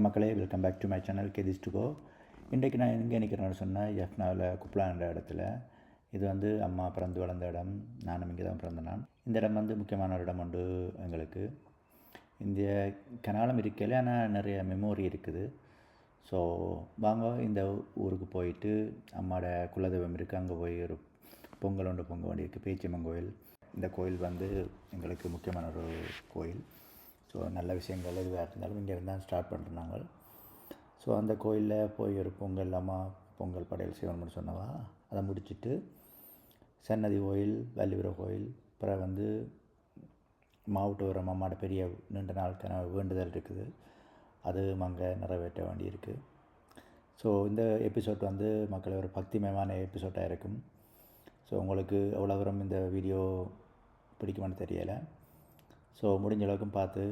வணக்கம் மக்களே, welcome back to my channel கேதிஸ் டு கோ. இன்றைக்கு நான் எங்கே நிற்கிறேன்னு சொன்னால் எஃப்னாவில் குப்லான்ற இடத்துல. இது வந்து அம்மா பிறந்து வளர்ந்த இடம். நானும் இங்கே தான் பிறந்த நான். இந்த இடம் வந்து முக்கியமான ஒரு இடம் உண்டு எங்களுக்கு. இந்த கனாலம் இருக்கல, ஆனால் நிறைய மெமோரி இருக்குது. ஸோ வாங்க இந்த ஊருக்கு போயிட்டு அம்மாவோட குலதெய்வம் இருக்குது, அங்கே போய் ஒரு பொங்கல் ஒன்று பொங்க வேண்டியிருக்கு, பேச்சியம்மன் கோயில். இந்த கோயில் வந்து எங்களுக்கு முக்கியமான ஒரு கோயில். ஸோ நல்ல விஷயங்கள் எதுவாக இருந்தாலும் இங்கே தான் ஸ்டார்ட் பண்ணுறோம் நாங்கள். ஸோ அந்த கோயிலில் போய் ஒரு பொங்கல் அம்மா பொங்கல் படையல் செய்யணும்னு சொன்னவா, அதை முடிச்சுட்டு சன்னதி கோயில், வள்ளிபுர கோயில், அப்புறம் வந்து மாவட்டூரம் அம்மாவோட பெரிய நீண்ட நாளுக்கான வேண்டுதல் இருக்குது, அது அங்கே நிறைவேற்ற வேண்டியிருக்கு. ஸோ இந்த எபிசோட் வந்து மக்களை ஒரு பக்திமயமான எபிசோட்டாக இருக்கும். ஸோ உங்களுக்கு எவ்வளோ தூரம் இந்த வீடியோ பிடிக்குமான்னு தெரியலை. ஸோ முடிஞ்ச அளவுக்கும் பார்த்து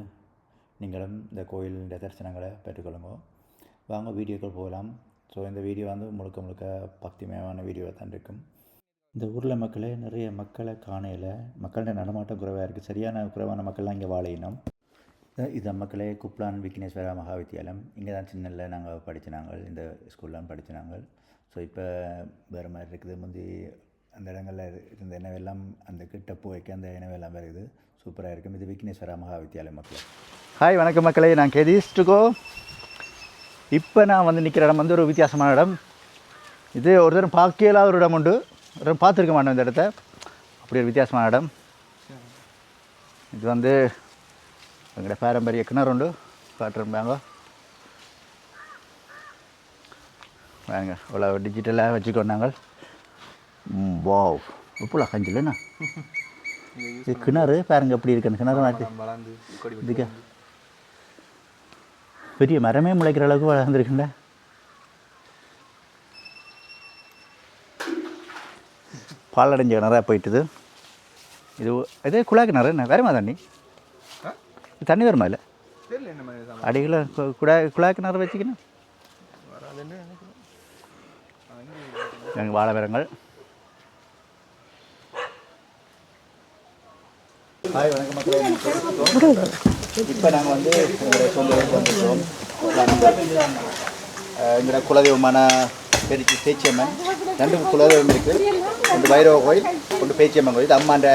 நீங்களும் இந்த கோயிலின் தரிசனங்களை பெற்றுக்கொள்ளுங்க. வாங்க வீடியோக்கள் போகலாம். ஸோ இந்த வீடியோ வந்து முழுக்க முழுக்க பக்திமயமான வீடியோவாக தான் இருக்கும். இந்த ஊரில் மக்களே நிறைய மக்களை காணையில், மக்களோட நடமாட்டம் குறைவாக இருக்குது. சரியான குறைவான மக்கள்லாம் இங்கே வாழையினோம். இது மக்களே குப்லான் விக்னேஸ்வரா மகா வித்தியாலயம். இங்கே தான் சின்னல நாங்கள் படிச்சினாங்க, இந்த ஸ்கூல்லாம் படிச்சினாங்க. ஸோ இப்போ வேறு மாதிரி இருக்குது. முந்தி அந்த இடங்களில் இருந்த இனவெல்லாம் அந்த கிட்ட போய்க்கு அந்த இனவெல்லாம் வருது, சூப்பராக இருக்கும். இது விக்னேஸ்வரா மகா வித்தியாலயம் மக்களே. ஹாய் வணக்கம் மக்களே, நான் கேதிஸ் டு கோ. இப்போ நான் வந்து நிற்கிற இடம் வந்து ஒரு வித்தியாசமான இடம். இது ஒரு தரம் பார்க்க இல்லாத ஒரு இடம் உண்டு, ஒரு பார்த்துருக்க மாட்டோம் இந்த இடத்த. அப்படி ஒரு வித்தியாசமான இடம். இது வந்து எங்களோட பாரம்பரிய கிணறு உண்டு, காட்டுறாங்க வாங்க. இவ்வளோ டிஜிட்டலாக வச்சுக்கொண்டாங்க. வாவ், இப்போலாம் கஞ்சிலண்ணா இது கிணறு பாருங்க எப்படி இருக்குன்னு. கிணறு மாற்றி இதுக்கு பெரிய மரமே முளைக்கிற அளவுக்கு வளர்ந்துருக்குண்ட. பாலடைஞ்ச கிணறாக போயிட்டுது. இது இதே குழா கிணறு என்ன வருமா தண்ணி? தண்ணி வருமா இல்லை? அடிகளை குழா கிணறு வச்சுக்கணும். எங்கள் வாழை மரங்கள். ஹாய் வணக்கம் மக்களே. இப்போ நாங்கள் வந்து எங்களோட சொந்த ஊருக்கு வந்துட்டோம். எங்களோட குலதெய்வமான பேச்சியம்மன், 2 குலதெய்வம் இருக்குது. ஒன்று பைரவ கோயில், ஒன்று பேச்சியம்மன் கோயில். அம்மாண்ட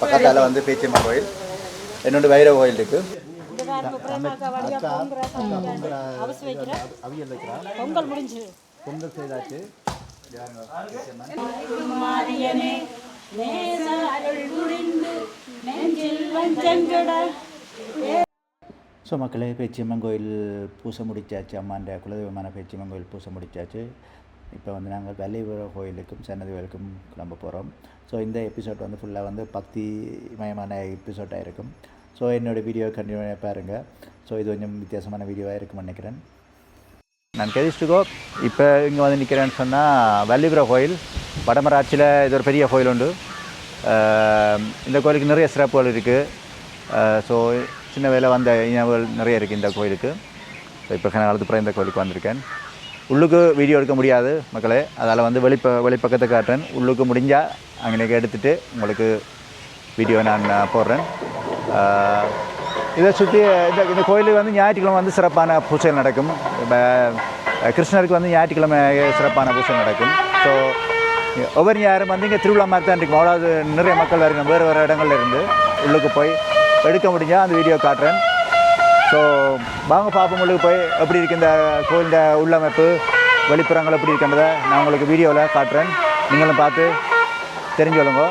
பக்கத்தால் வந்து பேச்சியம்மன் கோயில், என்னோட பைரவ கோயில் இருக்குது. அவியல் வைக்கிறா, பொங்கல் செய்தாச்சு. ஸோ மக்களே, பேச்சியம்மன் கோயில் பூசை முடித்தாச்சு. அம்மாண்ட குலதெய்வமான பேச்சியம்மன் கோயில் பூசை முடித்தாச்சு. இப்போ வந்து நாங்கள் வள்ளிபுர கோயிலுக்கும் சன்னதி கோயிலுக்கும் கிளம்ப போகிறோம். ஸோ இந்த எபிசோட் வந்து ஃபுல்லாக வந்து பக்திமயமான எபிசோட்டாக இருக்கும். ஸோ என்னோடய வீடியோ கண்டினியூவாக பாருங்கள். ஸோ இது கொஞ்சம் வித்தியாசமான வீடியோவாக இருக்கும்னு நினைக்கிறேன். நான் கேதிஸ் டு கோ. இப்போ இங்கே வந்து நிற்கிறேன்னு சொன்னால் வள்ளிபுர கோயில், வடமராட்சியில் இது ஒரு பெரிய கோயில் உண்டு. இந்த கோயிலுக்கு நிறைய சிறப்புகள் இருக்குது. ஸோ சின்ன வேலை வந்த இனவுகள் நிறைய இருக்குது இந்த கோயிலுக்கு. ஸோ இப்போ காலத்துப்புறம் இந்த கோயிலுக்கு வந்திருக்கேன். உள்ளுக்கு வீடியோ எடுக்க முடியாது மக்களே, அதால் வந்து வெளிப்பக்கத்தை காட்டுறேன். உள்ளுக்கு முடிஞ்சால் அங்கே எடுத்துகிட்டு உங்களுக்கு வீடியோ நான் போடுறேன். இதை சுற்றி இந்த கோயிலுக்கு வந்து ஞாயிற்றுக்கிழமை வந்து சிறப்பான பூஜைகள் நடக்கும். இப்போ கிருஷ்ணருக்கு வந்து ஞாயிற்றுக்கிழமை சிறப்பான பூஜை நடக்கும். ஸோ ஒவ்வொரு ஞாயிறும் வந்து இங்கே திருவிழா மாதிரி தான் இருக்கும். அவ்வளோ நிறைய மக்கள் வருங்க வேறு இடங்கள்ல இருந்து. உள்ளுக்கு போய் எடுக்க முடிஞ்சால் அந்த வீடியோ காட்டுறேன். ஸோ வாங்க பார்ப்போம் உள்ளுக்கு போய் எப்படி இருக்குது இந்த கோயிலிൻ്റെ உள்ளமைப்பு, வெளிப்புறங்கள் எப்படி இருக்கின்றதை நான் உங்களுக்கு வீடியோவில் காட்டுறேன். நீங்களும் பார்த்து தெரிஞ்சு கொள்ளுங்க.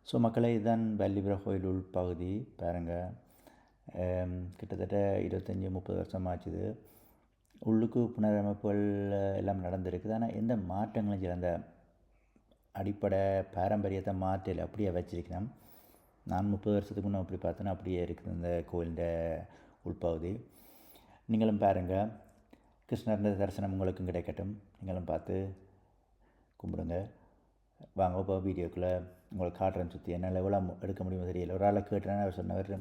ஸோ மக்களே, இதுதான் வள்ளிபுர கோயில் உள்பகுதி பாருங்கள். கிட்டத்தட்ட 25-30 வருஷம் ஆச்சுது. உள்ளுக்கு புனரமைப்புகள் எல்லாம் நடந்திருக்குது. ஆனால் எந்த மாற்றங்களும் இல்லை. அந்த அடிப்படை பாரம்பரியத்தை மாற்றல, அப்படியே வச்சிருக்கிறேன். நான் 30 வருஷத்துக்கு முன்னே அப்படி பார்த்தேன்னா அப்படியே இருக்குது இந்த கோயிலின் உள்பகுதி. நீங்களும் பாருங்கள், கிருஷ்ணர் தரிசனம் உங்களுக்கும் கிடைக்கட்டும். நீங்களும் பார்த்து கும்பிடுங்க. வாங்க இப்போ வீடியோக்குள்ளே உங்களுக்கு காட்டுறேன்னு சுற்றி என்னால் எவ்வளோ எடுக்க முடியுமோ தெரியல. ஒரு ஆளை கேட்டேன்னா அவர் சொன்னவர்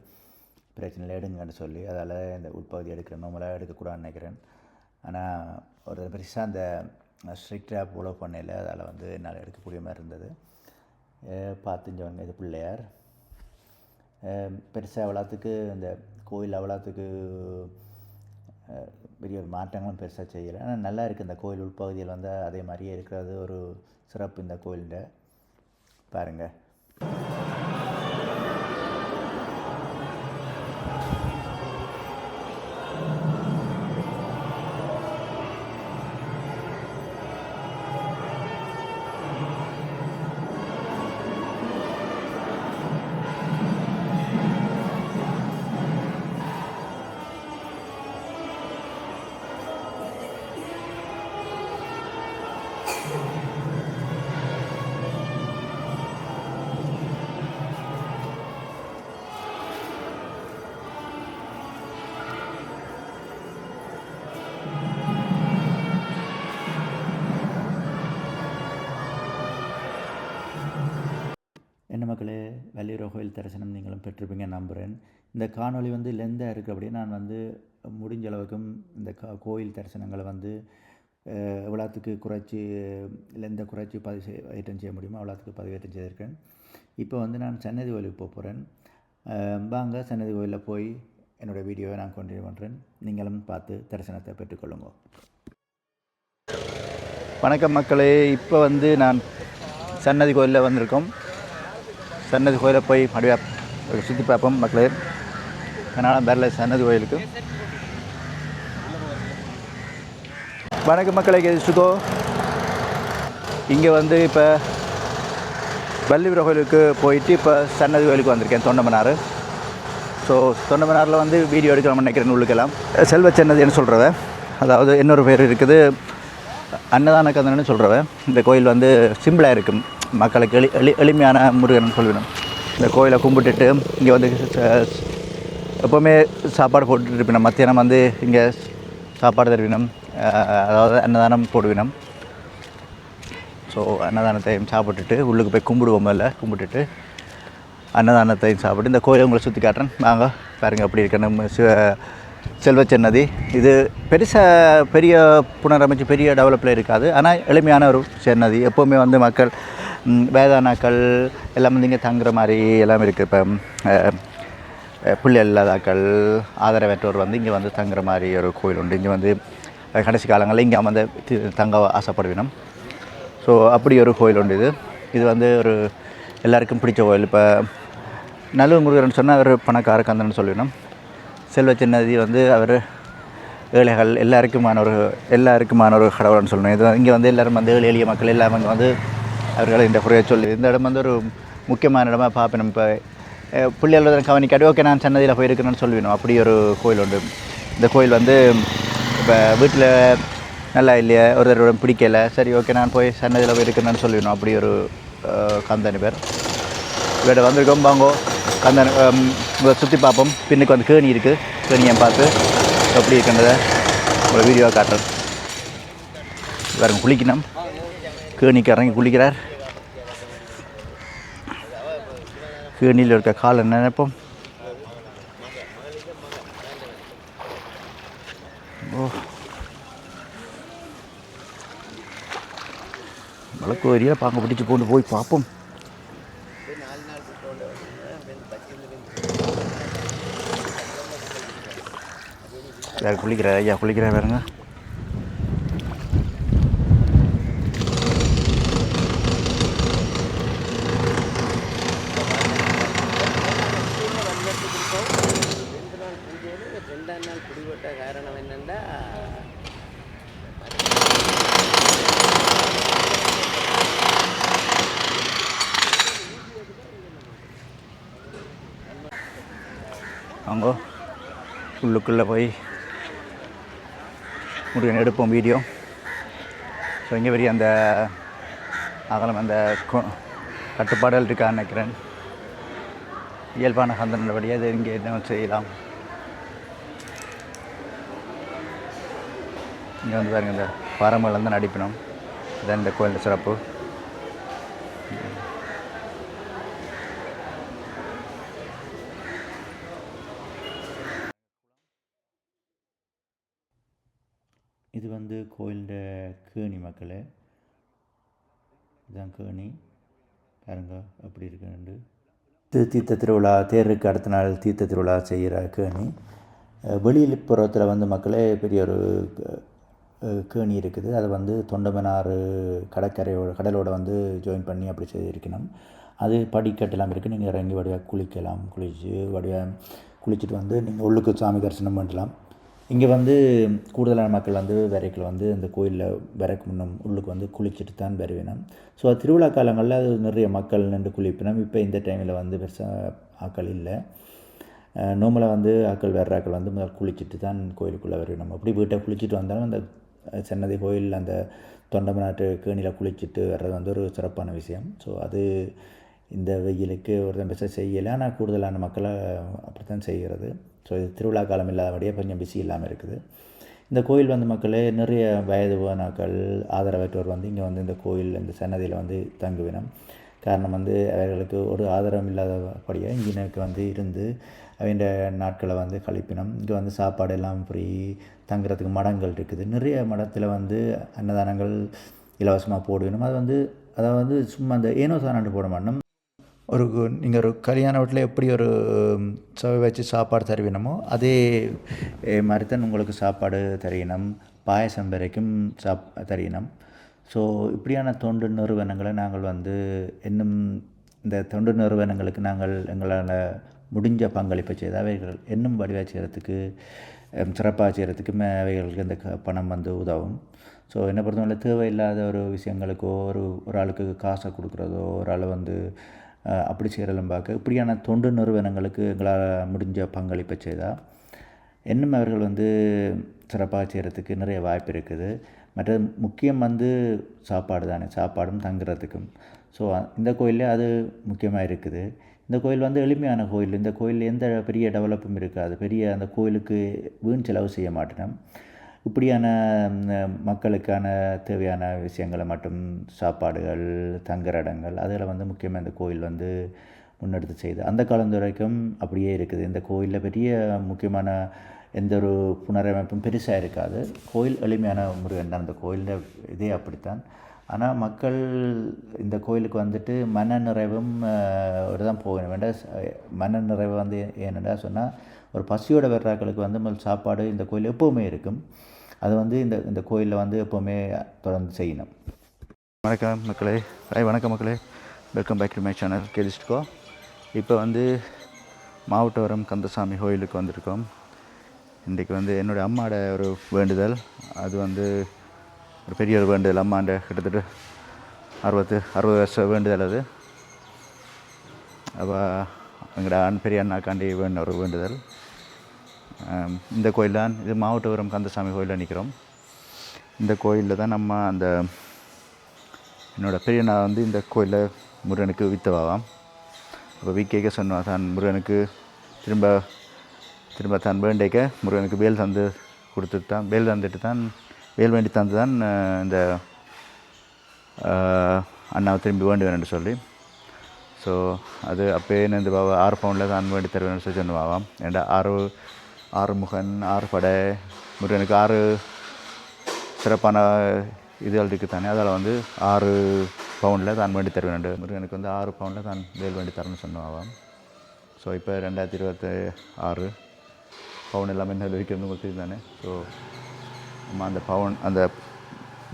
பிரச்சனையில் எடுங்கன்னு சொல்லி, அதால் இந்த உள்பகுதி எடுக்கிறேன். நம்மளாக எடுக்கக்கூடாதுன்னு நினைக்கிறேன். ஆனால் ஒரு பெருசாக அந்த ஸ்ட்ரிக்டாக ஃபாலோ பண்ணல, அதால் வந்து என்னால் எடுக்கக்கூடிய மாதிரி இருந்தது. பார்த்துஞ்சவங்க இது பிள்ளையார். பெருசாக அவ்வளோத்துக்கு இந்த கோயில் அவ்வளோத்துக்கு பெரிய ஒரு மாற்றங்களும் பெருசாக செய்யலை. ஆனால் நல்லா இருக்குது. இந்த கோயில் உள்பகுதியில் வந்து அதே மாதிரியே இருக்கிறது ஒரு சிறப்பு இந்த கோயில்கிட்ட. பாருங்கள். என்ன மக்களே, வள்ளியூர் கோயில் தரிசனம் நீங்களும் பெற்றிருப்பீங்க நம்புகிறேன். இந்த காணொளி வந்து லெந்தாக இருக்குது. அப்படியே நான் வந்து முடிஞ்ச அளவுக்கும் இந்த கோயில் தரிசனங்களை வந்து எவ்வளோத்துக்கு குறைச்சி லெந்தை குறைச்சி பதிவேற்றம் செய்ய முடியுமோ அவ்வளோத்துக்கு பதிவேற்றம் செய்திருக்கேன். இப்போ வந்து நான் சன்னதி கோயிலுக்கு போக போகிறேன். வாங்க சன்னதி கோயிலில் போய் என்னோடய வீடியோவை நான் கண்டினியூ பண்ணுறேன். நீங்களும் பார்த்து தரிசனத்தை பெற்றுக்கொள்ளுங்க. வணக்கம் மக்களே, இப்போ வந்து நான் சன்னதி கோயிலில் வந்திருக்கோம். சன்னதி கோயிலை போய் மறுபடியும் சுற்றி பார்ப்போம் மக்களே. அதனால் பேரில் சன்னதி கோயிலுக்கு. வணக்கம் மக்களை, கேட்டுக்கோ. இங்கே வந்து இப்போ வள்ளியூர் கோயிலுக்கு போயிட்டு இப்போ சன்னதி கோயிலுக்கு வந்திருக்கேன், தொண்டமனார். ஸோ தொண்டமனாரில் வந்து வீடியோ எடுக்கலாம்னு நினைக்கிறேன். உள்ளுக்கெல்லாம் செல்வ சன்னதின்னு சொல்கிறவ, அதாவது இன்னொரு பேர் இருக்குது அன்னதான கந்தன்னு சொல்கிறவ. இந்த கோயில் வந்து சிம்பிளாக இருக்கும், மக்களுக்கு எளிமையான முருகன் சொல்லிடணும். இந்த கோயிலை கும்பிட்டுட்டு இங்கே வந்து எப்போவுமே சாப்பாடு போட்டுட்டு இருப்பினோம். மத்தியானம் வந்து இங்கே சாப்பாடு தருவினோம், அதாவது அன்னதானம் போடுவினோம். ஸோ அன்னதானத்தையும் சாப்பிட்டுட்டு உள்ளுக்கு போய் கும்பிடுவோம். இல்லை கும்பிட்டுட்டு அன்னதானத்தையும் சாப்பிட்டு இந்த கோயிலை உங்களை சுற்றி காட்டுறேன். வாங்க பாருங்கள் அப்படி இருக்கணும். செல்வச்சன்னதி இது பெரிய புனரமைச்சு பெரிய டெவலப்பில் இருக்காது. ஆனால் எளிமையான ஒரு சன்னதி. எப்போவுமே வந்து மக்கள் வேதானாக்கள் எல்லாம் வந்து இங்கே தங்குற மாதிரி எல்லாம் இருக்குது. இப்போ பிள்ளை இல்லாதாக்கள் ஆதரவற்றோர் வந்து இங்கே வந்து தங்குற மாதிரி ஒரு கோயில் உண்டு. இங்கே வந்து கடைசி காலங்களில் இங்கே வந்து தங்க ஆசைப்படுவினோம். ஸோ அப்படி ஒரு கோயில் உண்டு. இது வந்து ஒரு எல்லாருக்கும் பிடிச்ச கோயில். இப்போ நல்லூர் முருகன் சொன்னால் அவர் பணக்கார கந்தன்னு சொல்லிவினோம். செல்வச்சன்னதி வந்து அவர் ஏழைகள் எல்லாருக்குமான ஒரு கடவுள்னு சொல்லணும். இது இங்கே வந்து எல்லோரும் வந்து எளிய மக்கள் எல்லாமே வந்து அவர்களை இந்த குறைய சொல்லி இந்த இடம் வந்து ஒரு முக்கியமான இடமா பார்ப்பேன். இப்போ பிள்ளைகள் கவனிக்காட்டி ஓகே நான் சன்னதியில் போயிருக்கிறேன்னு சொல்லிவினோம். அப்படி ஒரு கோயில் உண்டு. இந்த கோயில் வந்து இப்போ வீட்டில் நல்லா இல்லையா, ஒரு தடவை பிடிக்கலை, சரி ஓகே நான் போய் சன்னதியில் போயிருக்கிறேன்னு சொல்லிவினோம். அப்படி ஒரு கந்தன் பேர். இவர்கிட்ட வந்திருக்கோம். வாங்கோ கந்தன் சுற்றி பார்ப்போம். பின்னுக்கு வந்து கேணி இருக்குது, கேணியை பார்த்து எப்படி இருக்கின்றதை ஒரு வீடியோவாக காட்டுறேன். வேறு குளிக்கணும், கேணிக்கு இறங்கி குளிக்கிறார். கேணியில் இருக்க காலை நினைப்போம். ஓ வழக்கு வரியாக பாங்க பிடிச்சி கொண்டு போய் பார்ப்போம். வேறு குளிக்கிறார் ஐயா, குளிக்கிறார் வேறுங்க. வாங்கோ உள்ளுக்குள்ளே போய் முருகன் எடுப்போம் வீடியோ. ஸோ இங்கே பெரிய அந்த அகலம் அந்த கட்டுப்பாடுகள் இருக்கான்னு நினைக்கிறேன். இயல்பான கந்தனபடியாக அது இங்கே என்ன செய்யலாம். இங்கே வந்து பாருங்கள், இந்த பாரம்பரியம் வந்து நடிப்பினோம். இதான் இந்த கோயில் சிறப்பு. இது வந்து கோயிலோட கேணி மக்களே. இதுதான் கேணி பாருங்க அப்படி இருக்குன்னு. தீர்த்த திருவிழா தேருக்கு அடுத்த நாள் தீர்த்த திருவிழா செய்கிற கேணி. வெளியில் புறத்தில் வந்து மக்களே பெரிய ஒரு கேணி இருக்குது. அதை வந்து தொண்டமனாறு கடலோட வந்து ஜாயின் பண்ணி அப்படி செய்திருக்கணும். அது படிக்கட்டெல்லாம் இருக்குது. நீங்கள் இறங்கி வடிவாக குளிக்கலாம். குளிச்சுட்டு வந்து நீங்கள் உள்ளுக்கு சாமி தரிசனம் பண்ணலாம். இங்கே வந்து கூடுதலான மக்கள் வந்து விரைக்கில் வந்து இந்த கோயிலில் விரைக்கு முன்னும் உள்ளுக்கு வந்து குளிச்சுட்டு தான் வருவினம். ஸோ திருவிழா காலங்களில் அது நிறைய மக்கள் நின்று குளிப்பினோம். இப்போ இந்த டைமில் வந்து பெருசாக ஆக்கள் இல்லை. நார்மலாக வந்து வர்ற ஆக்கள் வந்து முதல் குளிச்சுட்டு தான் கோயிலுக்குள்ளே வருவினோம். அப்படி வீட்டை குளிச்சுட்டு வந்தாலும் அந்த சென்னதி கோயில் அந்த தொண்டமநாட்டு கேணியில் குளிச்சுட்டு வர்றது வந்து ஒரு சிறப்பான விஷயம். ஸோ அது இந்த வெயிலுக்கு ஒரு பெருசாக செய்யலை. ஆனால் கூடுதலான மக்களை அப்படி தான் செய்கிறது. ஸோ இது திருவிழா காலம் இல்லாதபடியே கொஞ்சம் பிஸி இல்லாமல் இருக்குது. இந்த கோயில் வந்து மக்களே நிறைய வயது போனாக்கள் ஆதரவற்றோர் வந்து இங்கே வந்து இந்த கோயில் இந்த சன்னதியில் வந்து தங்குவினம். காரணம் வந்து அவர்களுக்கு ஒரு ஆதரவும் இல்லாதபடியாக இங்கே வந்து இருந்து அவங்க நாட்களை வந்து கழிப்பினம். இங்கே வந்து சாப்பாடு எல்லாம் ஃப்ரீ, தங்குறதுக்கு மடங்கள் இருக்குது. நிறைய மடத்தில் வந்து அன்னதானங்கள் இலவசமாக போடுவினோம். அதாவது சும்மா அந்த ஏனோ சாணாண்டு போட மாட்டோம். நீங்கள் ஒரு கல்யாண வீட்டில் எப்படி ஒரு சவை வச்சு சாப்பாடு தருவினமோ அதே மாதிரி தான் உங்களுக்கு சாப்பாடு தருவினம். பாயசம் வரைக்கும் தருவினம். ஸோ இப்படியான தொண்டு நிறுவனங்களை நாங்கள் வந்து இன்னும் இந்த தொண்டு நிறுவனங்களுக்கு நாங்கள் எங்களால் முடிஞ்ச பங்களிப்பை செய்து அவைகள் இன்னும் வடிவாக செய்கிறதுக்கு சிறப்பாக செய்கிறதுக்கு அவைகளுக்கு இந்த பணம் வந்து உதவும். ஸோ என்னை பொறுத்தவரை தேவையில்லாத ஒரு விஷயங்களுக்கோ ஒரு ஆளுக்கு காசை கொடுக்குறதோ ஒரு ஆள் வந்து அப்படி செய்கிறதும் பார்க்க இப்படியான தொண்டு நிறுவனங்களுக்கு எங்களால் முடிஞ்ச பங்களிப்பை செய்தால் இன்னும் அவர்கள் வந்து சிறப்பாக செய்கிறதுக்கு நிறைய வாய்ப்பு இருக்குது. மற்ற முக்கியம் வந்து சாப்பாடு தானே, சாப்பாடும் தங்குறதுக்கும். ஸோ இந்த கோயிலே அது முக்கியமாக இருக்குது. இந்த கோயில் வந்து எளிமையான கோயில். இந்த கோயில் எந்த பெரிய டெவலப்பும் இருக்காது. பெரிய அந்த கோயிலுக்கு வீண் செலவு செய்ய மாட்டேன். இப்படியான மக்களுக்கான தேவையான விஷயங்களை மட்டும் சாப்பாடுகள், தங்குற இடங்கள் அதில் வந்து முக்கியமாக இந்த கோயில் வந்து முன்னெடுத்து செய்து அந்த காலம் வரைக்கும் அப்படியே இருக்குது. இந்த கோயிலில் பெரிய முக்கியமான எந்த ஒரு புனரமைப்பும் பெருசாக இருக்காது. கோயில் எளிமையான முருகன் தான். அந்த கோயிலில் இதே அப்படித்தான். ஆனால் மக்கள் இந்த கோயிலுக்கு வந்துட்டு மன நிறைவும் ஒரு தான் போக வேண்டாம். மன நிறைவு வந்து ஏனென்றா சொன்னால் ஒரு பசியோட வர்றாக்களுக்கு வந்து முதல் சாப்பாடு இந்த கோயில் எப்போவுமே இருக்கும். அது வந்து இந்த கோயிலில் வந்து எப்போவுமே தொடர்ந்து செய்யணும். வணக்கம் மக்களே. வணக்கம் மக்களே. Welcome back to my channel கேடிஸ்ட்கோ. இப்போ வந்து மாவட்டவரம் கந்தசாமி கோயிலுக்கு வந்திருக்கோம். இன்றைக்கி வந்து என்னுடைய அம்மாவோட ஒரு வேண்டுதல். அது வந்து ஒரு பெரிய ஒரு வேண்டுதல். அம்மாண்ட கிட்டத்தட்ட 60 வருஷம் வேண்டுதல். அது அப்போ எங்களோட பெரிய அண்ணாக்காண்டி ஒரு வேண்டுதல். இந்த கோயில் தான். இது மாவட்டபுரம் கந்தசாமி கோயிலில் நிற்கிறோம். இந்த கோயிலில் தான் நம்ம அந்த என்னோடய பெரியண்ணா வந்து இந்த கோயிலில் முருகனுக்கு வித்தவாவாம். அப்போ விக்கேக்க சொன்னான் தான் முருகனுக்கு திரும்ப தான் வேண்டைக்க முருகனுக்கு வேல் தந்து கொடுத்துட்டு தான் வேல் வேண்டி தந்து தான் இந்த அண்ணாவை திரும்பி வேண்டுவேன் என்று சொல்லி. ஸோ அது அப்போயே இந்த 6 பவுண்டில் தான் வேண்டி தருவேன்னு சொல்லி சொன்னவாவாம். ஏன்டா 6 முகன் 6 படை முருகனுக்கு 6 சிறப்பான இதுகள் இருக்குது தானே. அதில் வந்து 6 பவுண்டில் தான் வேண்டி தருவேன். முருகனுக்கு வந்து 6 பவுண்டில் தான் வேல் வேண்டி தரணும்னு சொன்னவாம். ஸோ இப்போ 2026 பவுன் எல்லாமே என்ன விற்கிறது உங்களுக்கு தெரியும் தானே. ஸோ நம்ம அந்த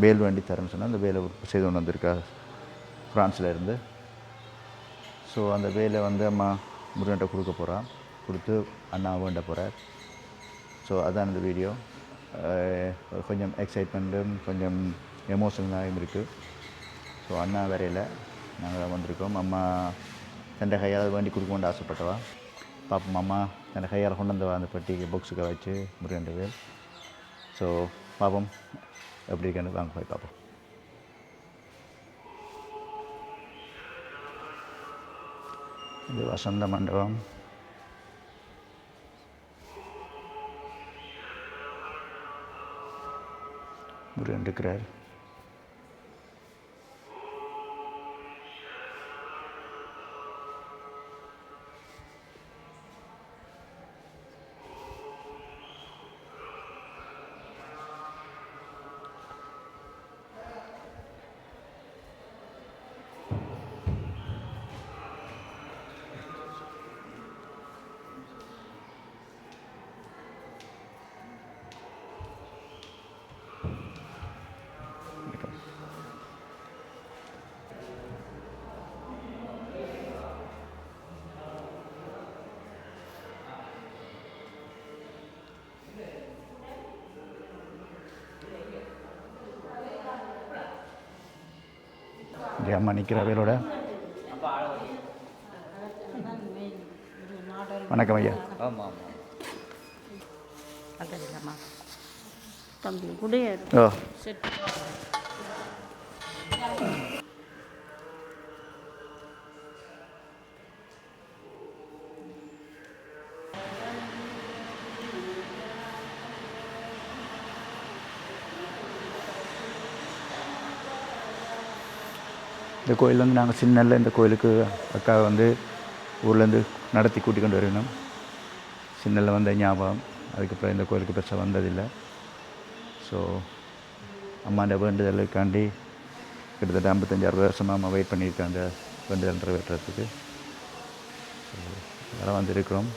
வேல் வேண்டி தரேன்னு சொன்னால் அந்த வேலை செய்து கொண்டு வந்திருக்கா ஃப்ரான்ஸில் இருந்து. ஸோ அந்த வேலை வந்து அம்மா முருகன்கிட்ட கொடுக்க போகிறான். கொடுத்து அண்ணா வேண்ட போகிறார். ஸோ அதான் இந்த வீடியோ. கொஞ்சம் எக்ஸைட்மெண்ட்டும் கொஞ்சம் எமோஷனலாகவும் இருக்குது. ஸோ அண்ணா வரையில் நாங்கள் வந்திருக்கோம். அம்மா தண்டை கையால் வேண்டி கொடுக்கணும்னு ஆசைப்பட்டவா. பாப்போம் அம்மா அந்த கையால் கொண்டு வந்து அந்த பெட்டிக்கு பாக்ஸுக்கு வச்சு முருகன் வேல். ஸோ பார்ப்போம் எப்படி இருக்குன்னு வாங்க போய் பார்ப்போம். இது வசந்த மண்டபம். முருகன் இருக்கிறார். இங்கே அம்மா நிற்கிற வேலோட. வணக்கம் ஐயா. ஆமாம் அதெல்லாமா தம்பி குடையாரு. ஓ செட் இந்த கோயில் வந்து நாங்கள் சின்னல்ல இந்த கோயிலுக்கு அக்கா வந்து ஊர்லேருந்து நடத்தி கூட்டி கொண்டு வரணும். சின்னல்ல வந்த ஞாபகம். அதுக்கப்புறம் இந்த கோயிலுக்கு பெருசாக வந்ததில்லை. ஸோ அம்மாண்ட வேண்டுதலுக்காண்டி கிட்டத்தட்ட 55-60 வருஷமாக அம்மா வெயிட் பண்ணியிருக்கேன் அந்த வேண்டுதல் நிறைவேற்றுறதுக்கு. அதெல்லாம் வந்துருக்கிறோம்.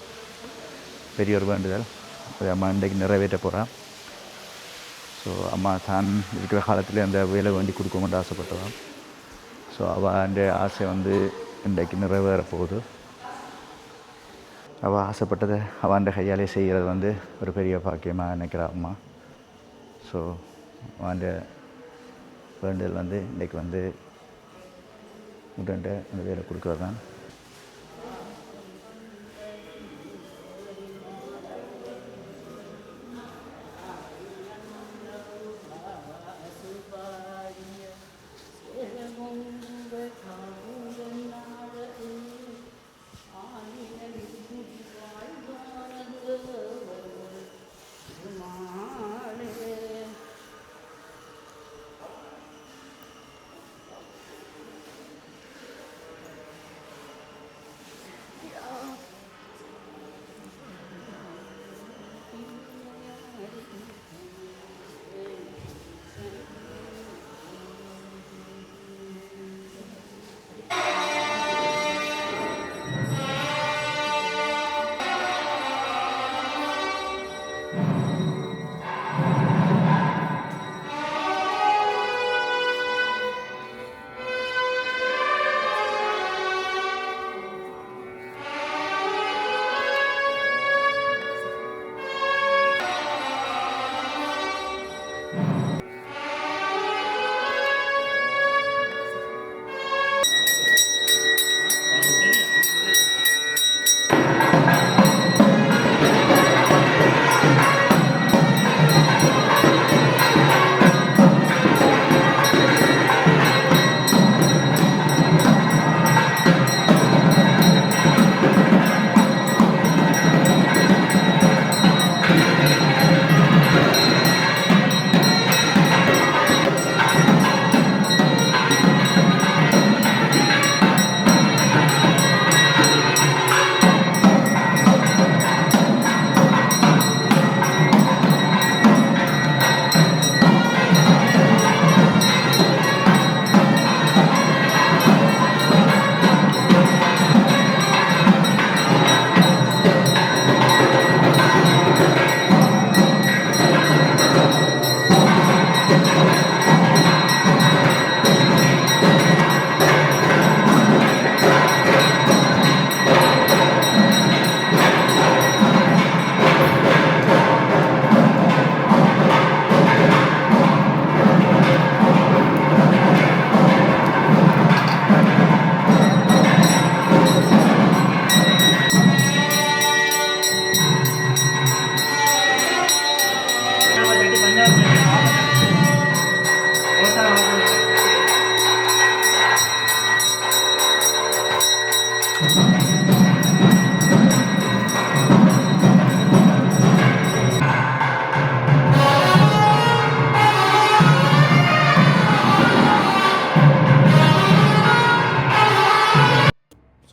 பெரிய ஒரு வேண்டுதல் அது அம்மா இன்றைக்கு நிறைவேற்ற போகிறான். ஸோ அம்மா தான் இருக்கிற காலத்தில் அந்த வேலை வேண்டி கொடுக்கணும்னு ஆசைப்பட்டதான். ஸோ அவன் ஆசை வந்து இன்றைக்கு நிறைவேற போகுது. அவள் ஆசைப்பட்டதை அவன் கையாலே செய்கிறது வந்து ஒரு பெரிய பாக்கியமாக நினைக்கிறா அம்மா. ஸோ அவன் வேண்டுதல் வந்து இன்றைக்கு வந்து முட்டன்ட்டு அந்த வேலை கொடுக்குறது தான்.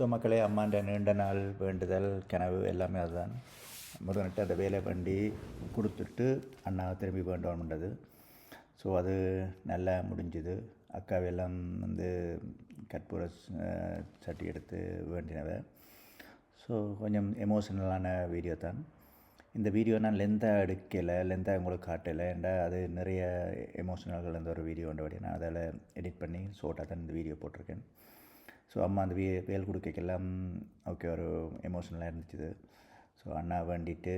ஸோ மக்களே, அம்மாண்ட நீண்ட நாள் வேண்டுதல் கனவு எல்லாமே அதுதான். முருகன்கிட்ட அந்த வேலை வண்டி கொடுத்துட்டு அண்ணா திரும்பி வேண்டோம்ன்றது. ஸோ அது நல்லா முடிஞ்சுது. அக்காவெல்லாம் வந்து கற்பூர சட்டி எடுத்து வேண்டினவை. ஸோ கொஞ்சம் எமோஷனலான வீடியோ தான். இந்த வீடியோ நான் லென்த்தாக எடுக்கலை, லென்த்தாக உங்களுக்கு காட்டலை. ஏன்டா அது நிறைய எமோஷனல்கள் இருந்த ஒரு வீடியோன்றபடி நான் அதில் எடிட் பண்ணி ஷோர்ட்டாக தான் இந்த வீடியோ போட்டிருக்கேன். ஸோ அம்மா அந்த வேல் கொடுக்கலாம் ஓகே, ஒரு எமோஷனலாக இருந்துச்சு. ஸோ அண்ணா வேண்டிட்டு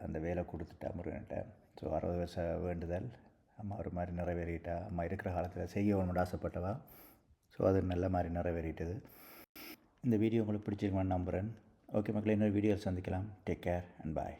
அந்த வேலை கொடுத்துட்டா முருகன்கிட்ட. ஸோ 60 வருஷம் வேண்டுதல் அம்மா ஒரு மாதிரி நிறைவேறிட்டா. அம்மா இருக்கிற காலத்தில் செய்யணும்னு ஆசைப்பட்டவா. ஸோ அது நல்ல மாதிரி நிறைவேறிட்டது. இந்த வீடியோ உங்களுக்கு பிடிச்சிருக்குமான்னு நம்புகிறேன். ஓகே மக்களே, இன்னொரு வீடியோவில் சந்திக்கலாம். Take care and bye.